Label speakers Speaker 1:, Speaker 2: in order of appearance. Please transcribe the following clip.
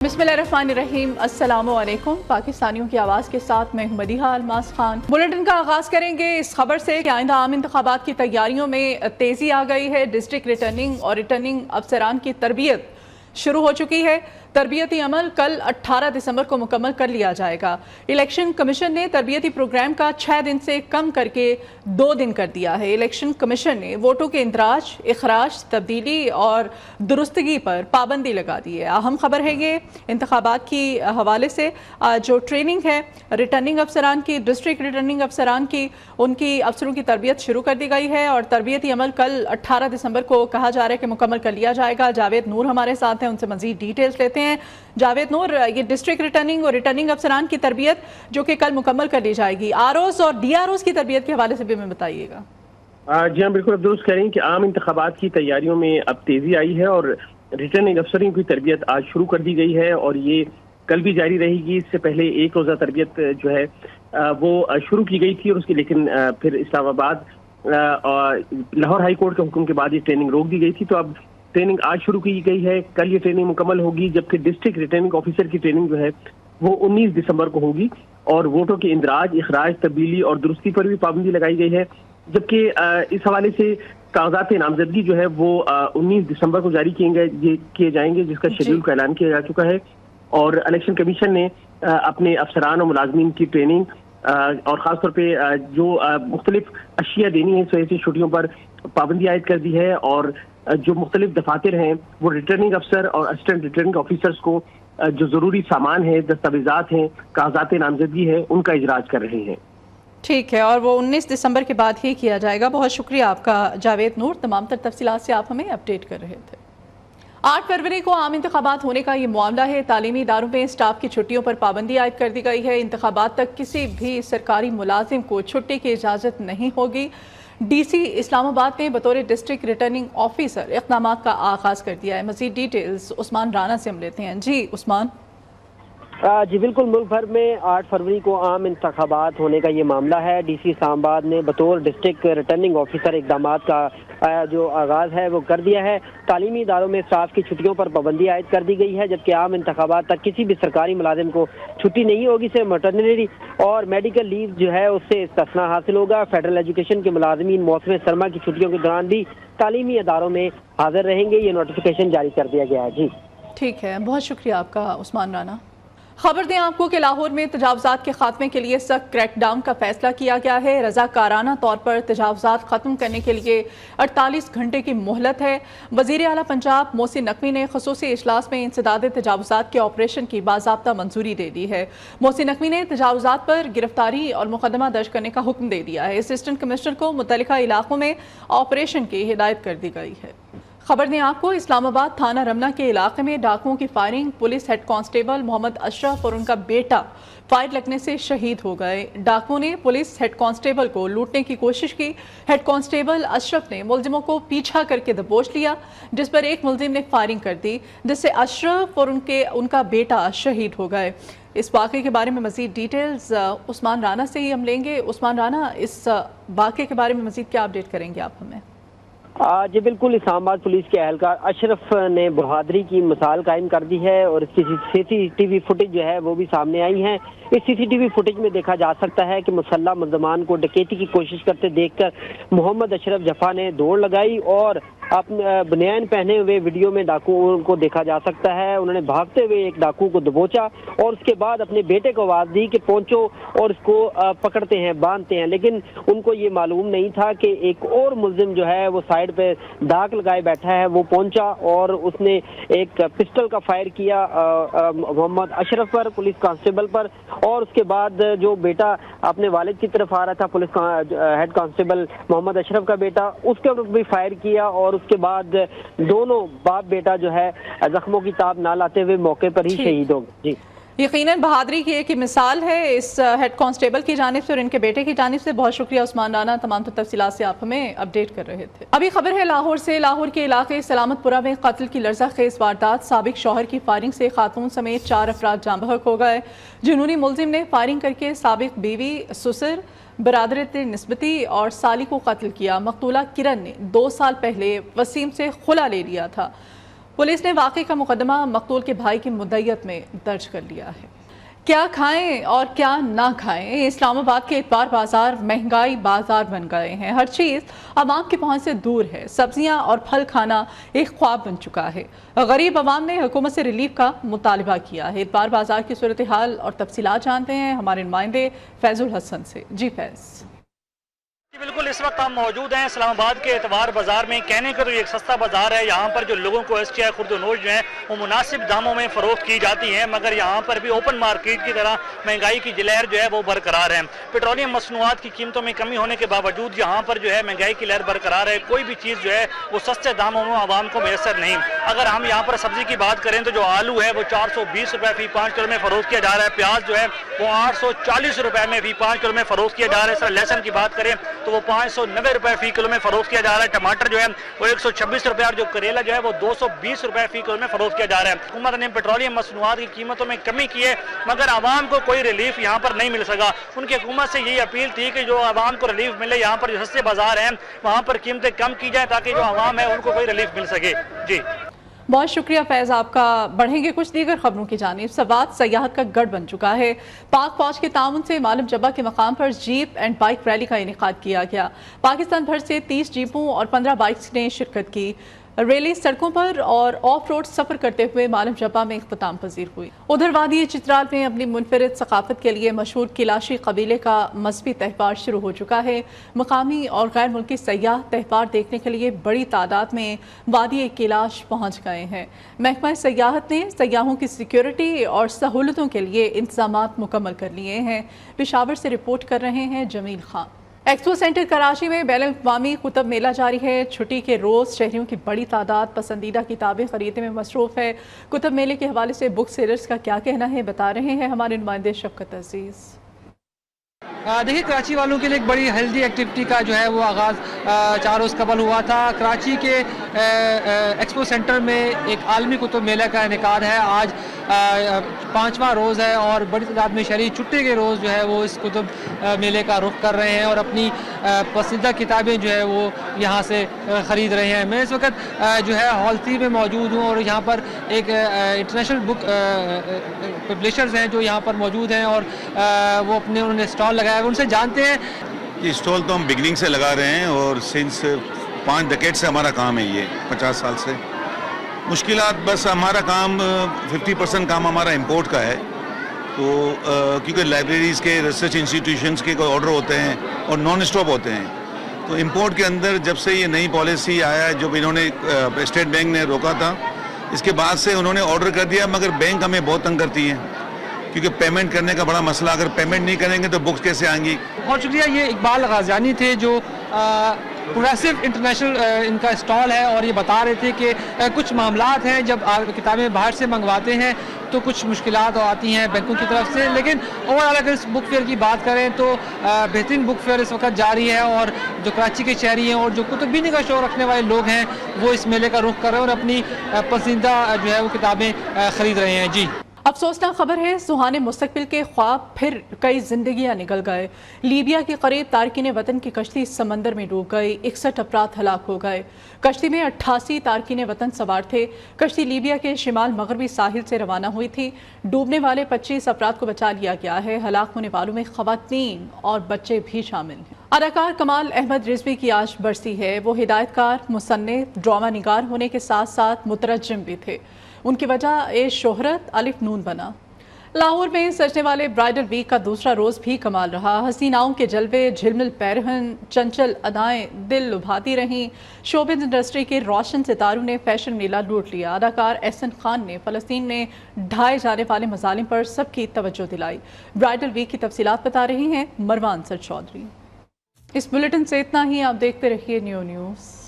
Speaker 1: बिस्मिल्लाहिर्रहमानिर्रहीम। अस्सलाम वालेकुम। पाकिस्तानियों की आवाज़ के साथ मैं मदीहा अलमास खान। बुलेटिन का आगाज़ करेंगे इस खबर से कि आइंदा आम इंतखाबात की तैयारियों में तेज़ी आ गई है। डिस्ट्रिक्ट रिटर्निंग और रिटर्निंग अफसरान की तरबियत शुरू हो चुकी है। तरबियती अमल कल 18 दिसंबर को मुकम्मल कर लिया जाएगा। इलेक्शन कमीशन ने तरबियती प्रोग्राम का 6 दिन से कम करके 2 दिन कर दिया है। इलेक्शन कमीशन ने वोटों के इंदराज, इखराज, तब्दीली और दुरुस्तगी पर पाबंदी लगा दी है। अहम खबर है ये इंतखाबात की हवाले से। जो ट्रेनिंग है रिटर्निंग अफसरान की, डिस्ट्रिक्ट रिटर्निंग अफसरान की, उनकी अफसरों की तरबियत शुरू कर दी गई है और तरबियती अमल कल 18 दिसंबर को कहा जा रहा है कि मुकम्मल कर लिया जाएगा। जावेद नूर हमारे साथ हैं, उनसे मजीद डिटेल्स लेते हैं। जावेद नूर, ये डिस्ट्रिक्ट रिटर्निंग और रिटर्निंग अफसरान की तरबियत जो कि कल मुकम्मल कर ली जाएगी, आरओज और डीआरओज की तरबियत के हवाले से भी हमें बताइएगा।
Speaker 2: जी हाँ, बिल्कुल दुरुस्त कह रही हैं कि आम इंतखाबात की तैयारियों में अब तेजी आई है और रिटर्निंग अफसरों की तरबियत आज शुरू कर दी गई है और ये कल भी जारी रहेगी। इससे पहले एक रोज़ा तरबियत जो है वो शुरू की गई थी और उसकी लेकिन फिर इस्लामाबाद लाहौर हाई कोर्ट के हुक्म के बाद ये ट्रेनिंग रोक दी गई थी। तो अब ट्रेनिंग आज शुरू की गई है, कल ये ट्रेनिंग मुकम्मल होगी, जबकि डिस्ट्रिक्ट रिटर्निंग ऑफिसर की ट्रेनिंग जो है वो 19 दिसंबर को होगी और वोटों के इंदराज, इखराज, तब्दीली और दुरुस्ती पर भी पाबंदी लगाई गई है। जबकि इस हवाले से कागजात नामजदगी जो है वो 19 दिसंबर को जारी किए जाएंगे, जिसका शेड्यूल का ऐलान किया जा चुका है। और इलेक्शन कमीशन ने अपने अफसरान और मुलाजमीन की ट्रेनिंग और ख़ासतौर पर जो मुख्तलिफ अशिया देनी है इस वजह से छुट्टियों पर पाबंदी आयद कर दी है और जो मुख्तलिफ दफातर हैं वो रिटर्निंग अफसर और असिस्टेंट रिटर्निंग ऑफिसर्स को जो ज़रूरी सामान है, दस्तावेजात हैं, कागजात नामजदगी है, उनका इजराज कर रहे हैं।
Speaker 1: ठीक है, और वो 19 दिसंबर के बाद ही किया जाएगा। बहुत शुक्रिया आपका जावेद नूर, तमाम तर तफसीलात से आप हमें अपडेट कर रहे थे। 8 फरवरी को आम इंतखाबात होने का ये मामला है। तालीमी इदारों में स्टाफ की छुट्टियों पर पाबंदी आयद कर दी गई है। इंतखाबात तक किसी भी सरकारी मुलाजिम को छुट्टी की इजाज़त नहीं होगी। डीसी इस्लामाबाद ने बतौर डिस्ट्रिक्ट रिटर्निंग ऑफिसर इक़दामात का आगाज़ कर दिया है। मज़ीद डिटेल्स उस्मान राना से हम लेते हैं। जी उस्मान।
Speaker 3: जी बिल्कुल, मुल्क भर में 8 फरवरी को आम इंतखाबात होने का ये मामला है। डीसी इस्लामाबाद ने बतौर डिस्ट्रिक्ट रिटर्निंग ऑफिसर इक़दामात का जो आगाज़ है वो कर दिया है। तालीमी इदारों में स्टाफ की छुट्टियों पर पाबंदी आयद कर दी गई है, जबकि आम इंतखाबात तक किसी भी सरकारी मुलाजिम को छुट्टी नहीं होगी। सिर्फ मैटरनिटी और मेडिकल लीव जो है उससे इस्तिस्ना हासिल होगा। फेडरल एजुकेशन के मुलाजमीन मौसम सरमा की छुट्टियों के दौरान भी तालीमी इदारों में हाजिर रहेंगे। ये नोटिफिकेशन जारी कर दिया गया है। जी
Speaker 1: ठीक है, बहुत शुक्रिया आपका उस्मान राना। खबर दें आपको कि लाहौर में तजावुज़ात के खात्मे के लिए सख्त क्रैकडाउन का फैसला किया गया है। रज़ाकाराना तौर पर तजावुज़ात ख़त्म करने के लिए 48 घंटे की मोहलत है। वज़ीर आला पंजाब मोहसिन नकवी ने ख़ुसूसी इजलास में इंसदाद तजावुज़ात के ऑपरेशन की बाज़ाब्ता मंजूरी दे दी है। मोहसिन नकवी ने तजावुज़ात पर गिरफ्तारी और मुकदमा दर्ज करने का हुक्म दे दिया है। असिस्टेंट कमिश्नर को मुतल्लिका इलाकों में ऑपरेशन की हिदायत कर दी गई है। खबर दें आपको, इस्लामाबाद थाना रमना के इलाके में डाकुओं की firing, police head constable Mohammad Ashraf और उनका बेटा फायर लगने से शहीद हो गए। डाकुओं ने पुलिस हेड कांस्टेबल को लूटने की कोशिश की। हेड कांस्टेबल अशरफ ने मुलजिमों को पीछा करके दबोच लिया, जिस पर एक मुलजिम ने फायरिंग कर दी, जिससे अशरफ और उनका बेटा शहीद हो गए। इस वाक़े के बारे में मज़ीद डिटेल्स उस्मान राना से ही हम लेंगे। उस्मान राना, इस वाक़े के बारे में मज़ीद क्या अपडेट करेंगे आप हमें?
Speaker 3: जी बिल्कुल, इस्लामाबाद पुलिस के एहलकार अशरफ ने बहादुरी की मिसाल कायम कर दी है और इसकी सीसीटीवी फुटेज जो है वो भी सामने आई है। इस सीसीटीवी फुटेज में देखा जा सकता है कि मुसल्लह मुल्ज़मान को डकैती की कोशिश करते देखकर मोहम्मद अशरफ जफ़ा ने दौड़ लगाई और अपने बनियान पहने हुए वीडियो में डाकुओं को देखा जा सकता है। उन्होंने भागते हुए एक डाकू को दबोचा और उसके बाद अपने बेटे को आवाज़ दी कि पहुंचो और इसको पकड़ते हैं, बांधते हैं। लेकिन उनको ये मालूम नहीं था कि एक और मुलजिम जो है वो साइड पे दाग लगाए बैठा है। वो पहुंचा और उसने एक पिस्टल का फायर किया मोहम्मद अशरफ पर, पुलिस कांस्टेबल पर, और उसके बाद जो बेटा अपने वालिद की तरफ आ रहा था, police head constable Mohammad Ashraf का बेटा, उसके ऊपर भी फायर किया और उसके बाद दोनों बाप बेटा जो है जख्मों की ताब ना लाते हुए मौके पर ही शहीद हो गए। जी,
Speaker 1: यकीनन बहादुरी की एक मिसाल है इस हेड कांस्टेबल की जानिब से और इनके बेटे की जानिब से। बहुत शुक्रिया उस्मान राना, तमाम तफसीलात से आप हमें अपडेट कर रहे थे। अभी खबर है लाहौर से। लाहौर के इलाके सलामतपुरा में कत्ल की लर्ज़ाखेज़ वारदात, साबिक शौहर की फायरिंग से खातून समेत 4 अफराद जाँ बहक हो गए। जुनूनी मुलजिम ने फायरिंग करके साबिक बीवी, ससुर, बरादरत निस्बती और साली को कत्ल किया। मकतूला किरण ने 2 साल पहले वसीम से खुला ले लिया था। पुलिस ने वाक़े का मुकदमा मकतूल के भाई की मुद्दईयत में दर्ज कर लिया है। क्या खाएं और क्या ना खाएं, इस्लामाबाद के इतवार बाजार महंगाई बाजार बन गए हैं। हर चीज़ आवाम की पहुंच से दूर है। सब्जियां और फल खाना एक ख्वाब बन चुका है। गरीब आवाम ने हुकूमत से रिलीफ का मुतालबा किया है। इतवार बाजार की सूरत हाल और तफसीलात जानते हैं हमारे नुमाइंदे फैजुल हसन से। जी फैज़।
Speaker 4: बिल्कुल, इस वक्त हम मौजूद हैं इस्लामाबाद के इतवार बाजार में। कहने का तो एक सस्ता बाजार है। यहाँ पर जो लोगों को एशिया खुर्द नोश जो है वो मुनासिब दामों में फरोख्त की जाती हैं, मगर यहाँ पर भी ओपन मार्केट की तरह महंगाई की लहर जो है वो बरकरार है। पेट्रोलियम मसनूआत की कीमतों में कमी होने के बावजूद यहाँ पर जो है महंगाई की लहर बरकरार है। कोई भी चीज़ जो है वो सस्ते दामों में आवाम को मैसर नहीं। अगर हम यहाँ पर सब्जी की बात करें तो जो आलू है वो 420 रुपये फी 5 किलो में फरोख्त किया जा रहा है। प्याज जो है वो 840 रुपये में फी 5 किलो में फरोख्त किया जा रहा है। इस तरह लहसुन की बात करें तो वो 590 रुपए फी किलो में फरोख्त किया जा रहा है। टमाटर जो है वो 126 रुपए और जो करेला जो है वो 220 रुपए फी किलो में फरोख्त किया जा रहा है। हुकूमत ने पेट्रोलियम मसनूआत की कीमतों में कमी की है, मगर आवाम को कोई रिलीफ यहाँ पर नहीं मिल सका। उनकी हुकूमत से यही अपील थी कि जो आवाम को रिलीफ मिले, यहाँ पर जो सस्ते बाजार हैं वहाँ पर कीमतें कम की जाए ताकि जो आवाम है उनको कोई रिलीफ मिल सके। जी
Speaker 1: बहुत शुक्रिया फैज़ आपका। बढ़ेंगे कुछ दीगर खबरों की जानिब। सवात सयाहत का गढ़ बन चुका है। पाक फौज के ताउन से मालम जब्बा के मकाम पर जीप एंड बाइक रैली का इनेकाद किया गया। पाकिस्तान भर से 30 जीपों और 15 बाइक्स ने शिरकत की। रैली सड़कों पर और ऑफ रोड सफ़र करते हुए मालम जब्बा में इख्तिताम पजीर हुई। उधर वादी चित्राल में अपनी मुनफरिद सकाफत के लिए मशहूर किलाशी कबीले का मजहबी त्यौहार शुरू हो चुका है। मकामी और गैर मुल्की सयाह त्यौहार देखने के लिए बड़ी तादाद में वादी किलाश पहुँच गए हैं। महकमा सयाहत ने सयाहों की सिक्योरिटी और सहूलतों के लिए इंतजामात मुकम्मल कर लिए हैं। पेशावर से रिपोर्ट कर रहे हैं जमील खान। एक्सपो सेंटर कराची में बैनुल-अक़वामी कुतुब मेला जारी है। छुट्टी के रोज़ शहरियों की बड़ी तादाद पसंदीदा किताबें खरीदने में मसरूफ़ है। कुतुब मेले के हवाले से बुक सेलर्स का क्या कहना है बता रहे हैं हमारे नुमाइंदे शफ़क़त अज़ीज़।
Speaker 5: देखिए, कराची वालों के लिए एक बड़ी हेल्दी एक्टिविटी का जो है वो आगाज़ 4 रोज़ कबल हुआ था। कराची के एक्सपो सेंटर में एक आलमी कुतुब मेला का इनेकाद है। आज 5वां रोज़ है और बड़ी तादाद में शहरी छुट्टी के रोज़ जो है वो इस कुतुब मेले का रुख कर रहे हैं और अपनी पसंदीदा किताबें जो है वो यहाँ से ख़रीद रहे हैं। मैं इस वक्त जो है हॉल 3 में मौजूद हूँ और यहाँ पर एक इंटरनेशनल बुक पब्लिशर्स हैं जो यहाँ पर मौजूद हैं और वो उन्होंने स्टॉल लगाया है। उनसे जानते हैं।
Speaker 6: ये स्टॉल तो हम बिगनिंग से लगा रहे हैं और सिंस 5 डेकेड से हमारा काम है, ये 50 साल से। मुश्किलात बस हमारा काम 50% काम हमारा इंपोर्ट का है, तो क्योंकि लाइब्रेरीज़ के रिसर्च इंस्टीट्यूशंस के कोई ऑर्डर होते हैं और नॉन स्टॉप होते हैं, तो इंपोर्ट के अंदर जब से ये नई पॉलिसी आया है, जब इन्होंने स्टेट बैंक ने रोका था, इसके बाद से उन्होंने ऑर्डर कर दिया, मगर बैंक हमें बहुत तंग करती है क्योंकि पेमेंट करने का बड़ा मसला। अगर पेमेंट नहीं करेंगे तो बुक्स कैसे आएंगी।
Speaker 5: बहुत शुक्रिया। ये इकबाल गाज़ियानी थे जो प्रोग्रेसिव इंटरनेशनल इनका स्टॉल है और ये बता रहे थे कि कुछ मामलात हैं जब किताबें बाहर से मंगवाते हैं तो कुछ मुश्किलात आती हैं बैंकों की तरफ से, लेकिन ओवरऑल अगर इस बुक फेयर की बात करें तो बेहतरीन बुक फेयर इस वक्त जारी है और जो कराची के शहरी हैं और जो कुतुबीनी का शौक रखने वाले लोग हैं वो इस मेले का रुख कर रहे हैं और अपनी पसंदीदा जो है वो किताबें ख़रीद रहे हैं। जी
Speaker 1: अफसोसनाक खबर है, सुहाने मुस्तकबिल के ख्वाब फिर कई जिंदगियां निकल गए। लीबिया के करीब तारकीन वतन की कश्ती समंदर में डूब गई। 61 अफराद हलाक हो गए। कश्ती में 88 तारकीन वतन सवार थे। कश्ती लीबिया के शिमाल मगरबी साहिल से रवाना हुई थी। डूबने वाले 25 अफराद को बचा लिया गया है। हलाक होने वालों में खवातीन और बच्चे भी शामिल हैं। अदाकार कमाल अहमद रिजवी की आज बरसी है। वो हिदायतकार, मुसन्निफ, ड्रामा निगार होने के साथ साथ मुतरज्जिम भी थे। उनकी वजह शोहरत अलिफ नून बना। लाहौर में सजने वाले ब्राइडल वीक का दूसरा रोज़ भी कमाल रहा। हसीनाओं के जलवे, झिलमिल पैरहन, चंचल अदाएं दिल लुभाती रहीं। शोबिज़ इंडस्ट्री के रोशन सितारों ने फैशन मेला लूट लिया। अदाकार एहसन खान ने फ़लस्तीन में ढाए जाने वाले मज़ालिम पर सबकी तवज्जो दिलाई। ब्राइडल वीक की तफसीलात बता रही हैं मरवान सर चौधरी। इस बुलेटिन से इतना ही। आप देखते रहिए न्यू न्यूज़।